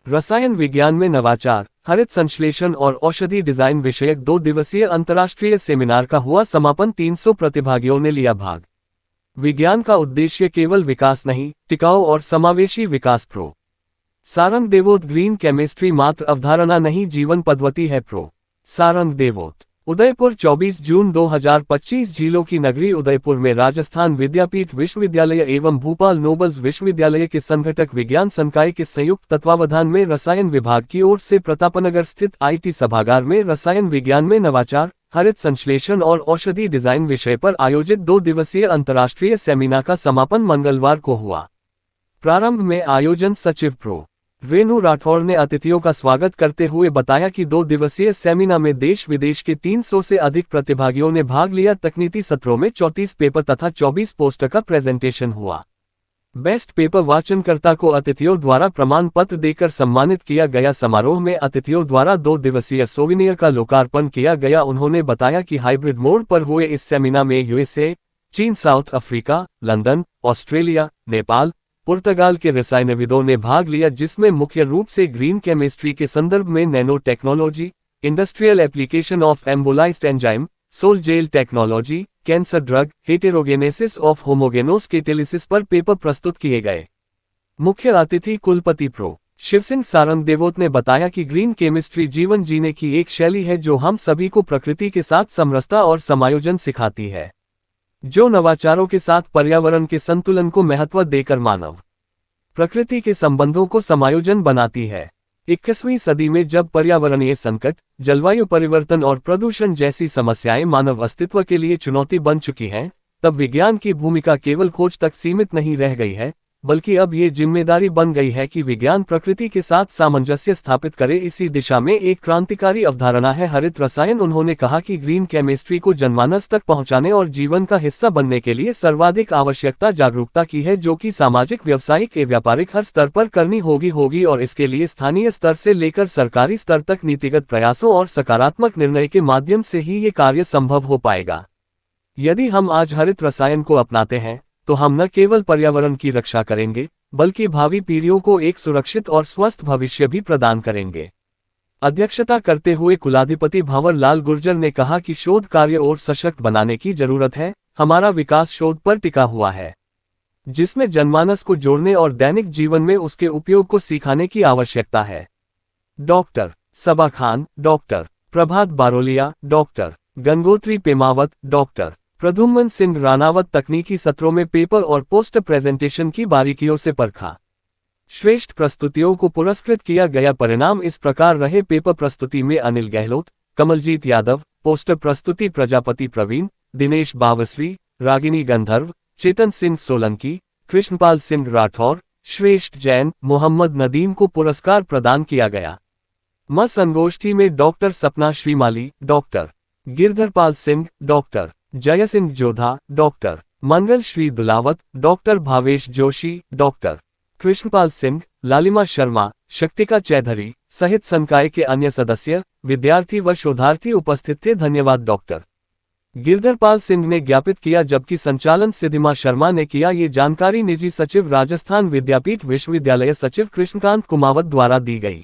रसायन विज्ञान में नवाचार, हरित संश्लेषण और औषधि डिजाइन विषयक 2 दिवसीय अंतर्राष्ट्रीय सेमिनार का हुआ समापन। 300 प्रतिभागियों ने लिया भाग। विज्ञान का उद्देश्य केवल विकास नहीं, टिकाऊ और समावेशी विकास। Prof Sarang Devot. Green chemistry मात्र अवधारणा नहीं, जीवन पद्धति है। प्रो सारंग देवोत। उदयपुर 24 जून 2025। झीलों की नगरी उदयपुर में राजस्थान विद्यापीठ विश्वविद्यालय एवं भोपाल नोबल्स विश्वविद्यालय के संघटक विज्ञान संकाय के संयुक्त तत्वावधान में रसायन विभाग की ओर से प्रतापनगर स्थित आईटी सभागार में रसायन विज्ञान में नवाचार, हरित संश्लेषण और औषधि डिजाइन विषय पर आयोजित 2 दिवसीय अंतर्राष्ट्रीय सेमिनार का समापन मंगलवार को हुआ। प्रारंभ में आयोजन सचिव प्रो रेणु राठौर ने अतिथियों का स्वागत करते हुए बताया कि 2 दिवसीय सेमिनार में देश विदेश के 300 से अधिक प्रतिभागियों ने भाग लिया। तकनीकी सत्रों में 34 पेपर तथा 24 पोस्टर का प्रेजेंटेशन हुआ। बेस्ट पेपर वाचनकर्ता को अतिथियों द्वारा प्रमाण पत्र देकर सम्मानित किया गया। समारोह में अतिथियों द्वारा 2 दिवसीय सोविनियर का लोकार्पण किया गया। उन्होंने बताया कि हाइब्रिड मोड पर हुए इस सेमिनार में यूएसए, चीन, South Africa, London, Australia, Nepal, पुर्तगाल के रसायनविदों ने भाग लिया, जिसमें मुख्य रूप से ग्रीन केमिस्ट्री के संदर्भ में nano technology, industrial application of immobilized enzyme, sol gel technology, cancer drug, heterogenesis of homogeneous catalysis पर पेपर प्रस्तुत किए गए। मुख्य अतिथि कुलपति प्रो शिवसिंह सारंग देवोत ने बताया कि ग्रीन केमिस्ट्री जीवन जीने की एक शैली है जो हम सभी को प्रकृति के साथ समरसता और समायोजन सिखाती है, जो नवाचारों के साथ पर्यावरण के संतुलन को महत्व देकर मानव प्रकृति के संबंधों को समायोजन बनाती है। 21वीं सदी में जब पर्यावरणीय संकट, जलवायु परिवर्तन और प्रदूषण जैसी समस्याएं मानव अस्तित्व के लिए चुनौती बन चुकी हैं, तब विज्ञान की भूमिका केवल खोज तक सीमित नहीं रह गई है, बल्कि अब ये जिम्मेदारी बन गई है कि विज्ञान प्रकृति के साथ सामंजस्य स्थापित करे। इसी दिशा में एक क्रांतिकारी अवधारणा है हरित रसायन। उन्होंने कहा कि ग्रीन केमिस्ट्री को जनमानस तक पहुंचाने और जीवन का हिस्सा बनने के लिए सर्वाधिक आवश्यकता जागरूकता की है, जो कि सामाजिक, व्यावसायिक एवं व्यापारिक हर स्तर पर करनी होगी और इसके लिए स्थानीय स्तर से लेकर सरकारी स्तर तक नीतिगत प्रयासों और सकारात्मक निर्णय के माध्यम से ही ये कार्य संभव हो पाएगा। यदि हम आज हरित रसायन को अपनाते हैं तो हम न केवल पर्यावरण की रक्षा करेंगे, बल्कि भावी पीढ़ियों को एक सुरक्षित और स्वस्थ भविष्य भी प्रदान करेंगे। अध्यक्षता करते हुए कुलाधिपति भंवर लाल गुर्जर ने कहा कि शोध कार्य और सशक्त बनाने की जरूरत है। हमारा विकास शोध पर टिका हुआ है, जिसमें जनमानस को जोड़ने और दैनिक जीवन में उसके उपयोग को सिखाने की आवश्यकता है। डॉक्टर सबा खान, डॉक्टर प्रभात बारोलिया, डॉक्टर गंगोत्री पेमावत, डॉक्टर प्रद्युम्न सिंह रानावत तकनीकी सत्रों में पेपर और पोस्टर प्रेजेंटेशन की बारीकियों से परखा। श्रेष्ठ प्रस्तुतियों को पुरस्कृत किया गया। परिणाम इस प्रकार रहे। पेपर प्रस्तुति में अनिल गहलोत, कमलजीत यादव, पोस्टर प्रस्तुति प्रजापति प्रवीण, दिनेश बावश्री, रागिनी गंधर्व, चेतन सिंह सोलंकी, कृष्णपाल सिंह राठौर, श्रेष्ठ जैन, मोहम्मद नदीम को पुरस्कार प्रदान किया गया। संगोष्ठी में डॉक्टर सपना श्रीमाली, डॉक्टर गिरधरपाल सिंह, डॉक्टर जय सिंह जोधा, डॉक्टर मंगल श्री दुलावत, डॉक्टर भावेश जोशी, डॉक्टर कृष्णपाल सिंह, लालिमा शर्मा, शक्तिका चौधरी सहित संकाय के अन्य सदस्य, विद्यार्थी व शोधार्थी उपस्थित थे। धन्यवाद। डॉक्टर गिरधरपाल सिंह ने ज्ञापित किया, जबकि संचालन सिद्धिमा शर्मा ने किया। ये जानकारी निजी सचिव राजस्थान विद्यापीठ विश्वविद्यालय सचिव कृष्णकांत कुमावत द्वारा दी गई।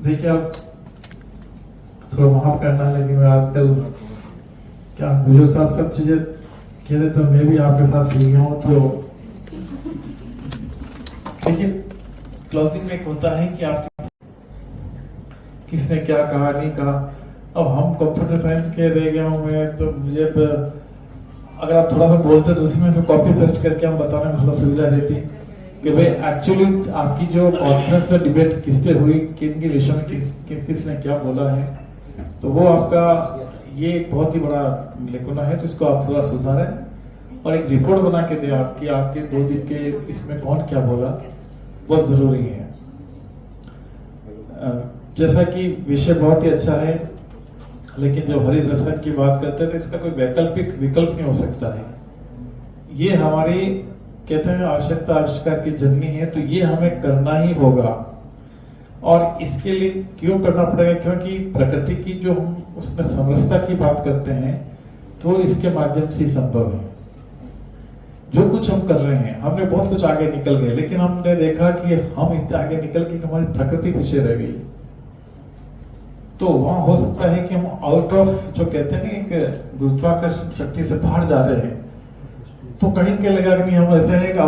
देखिए, आप थोड़ा माफ करना, लेकिन मैं आजकल क्या मुझे सब चीजें कहते तो मैं भी आपके साथ सीख गया हूँ। तो देखिए, क्लोजिंग में एक होता है कि आप किसने क्या कहा नहीं कहा। अब हम कंप्यूटर साइंस के रह गया हूँ मैं, तो मुझे अगर आप थोड़ा सा बोलते तो उसमें से कॉपी पेस्ट करके हम बताने में थोड़ा सुविधा रहती कि भाई एक्चुअली आपकी जो कॉन्फ्रेंस में डिबेट किस पे हुई, किन के विषय में किसने क्या बोला है, तो वो आपका ये एक बहुत ही बड़ा लेकुना है। तो इसको आप थोड़ा सुधारें और एक रिपोर्ट बना के दें आपकी, आपके 2 दिन के इसमें कौन क्या बोला, बहुत जरूरी है। जैसा कि विषय बहुत ही अच्छा है, लेकिन जो हरित रसायन की बात करते हैं तो इसका कोई वैकल्पिक विकल्प नहीं हो सकता है। ये हमारी कहते हैं आवश्यकता आविष्कार की जननी है, तो ये हमें करना ही होगा। और इसके लिए क्यों करना पड़ेगा? क्योंकि प्रकृति की जो हम उसमें समरसता की बात करते हैं तो इसके माध्यम से संभव है। जो कुछ हम कर रहे हैं, हमने बहुत कुछ आगे निकल गए, लेकिन हमने देखा कि हम इतने आगे निकल के हमारी प्रकृति पीछे रह गई। तो वहां हो सकता है कि हम आउट ऑफ, जो कहते हैं ना, एक गुरुत्वाकर्षण शक्ति से बाहर जा रहे हैं। तो कहीं के लगा कि नहीं, हम ऐसे है कि